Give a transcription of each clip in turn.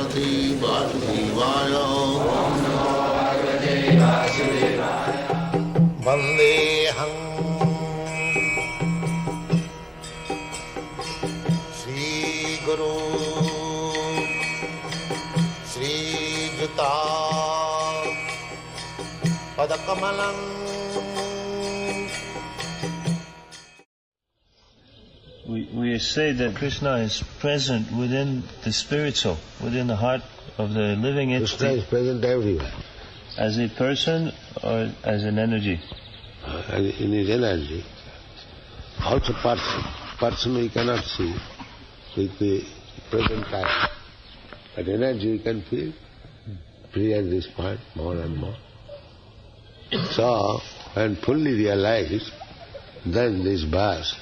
Bhagavate Vasudevaya. Vandeham Sri Guru Sri Juta Padakamalam. We say that Krishna is present within the spiritual, within the heart of the living entity. Krishna is present everywhere. As a person or as an energy? In his energy. Also person we cannot see with the present time. But energy we can feel. Free at this point, more and more. So, when fully realized, then this verse,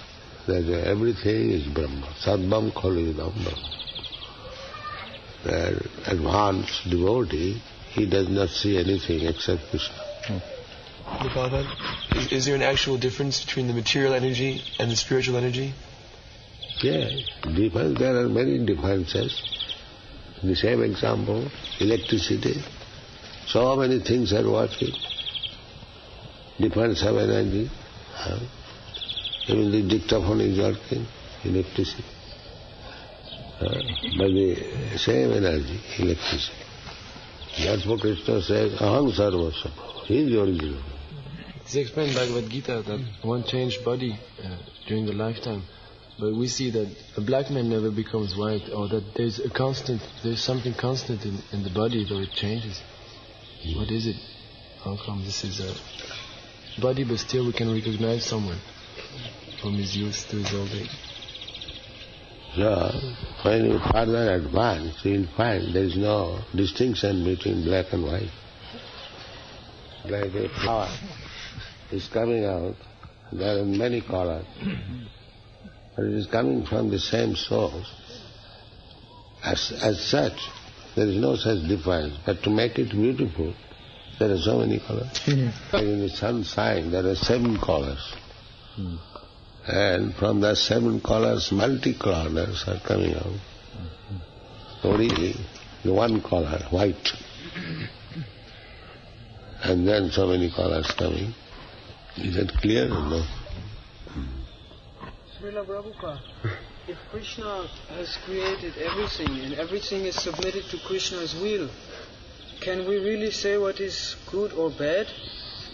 that everything is Brahma. Sarvam khalu idam Brahma. The advanced devotee, he does not see anything except Krishna. Prabhupada, is there an actual difference between the material energy and the spiritual energy? Yes, there are many differences. The same example, electricity. So many things are working. Difference of energy. Even the dictaphone is working, electricity. By the same energy, electricity. That's what Krishna says, aham sarvasya. He is the original. It's explained in Bhagavad-gita that one changed body during the lifetime. But we see that a black man never becomes white, or that there's something constant in the body, though it changes. What is it? How come this is a body, but still we can recognize someone from his youth to his old age? So, when you further advance, you will find there is no distinction between black and white. Like a flower is coming out, there are many colors, but it is coming from the same source. As such, there is no such difference. But to make it beautiful, there are so many colors. Like in the sunshine, there are 7 colors. And from the 7 colors, multi-colors are coming out. Only the one color, white. And then so many colors coming. Is that clear or no? Srila Prabhupada, if Krishna has created everything and everything is submitted to Krishna's will, can we really say what is good or bad?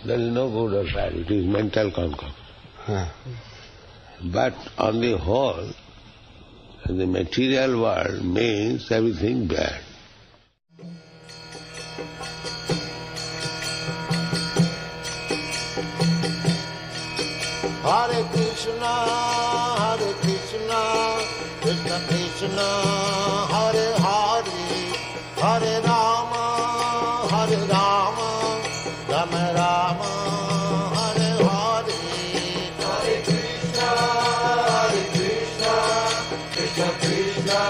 There is no good or bad, it is mental concord. But on the whole, the material world means everything bad. Hare Krishna, Krishna Krishna, Hare Hare, Hare Rama, Rama Rama, Hare Hare. Hare Krishna, Krishna Krishna,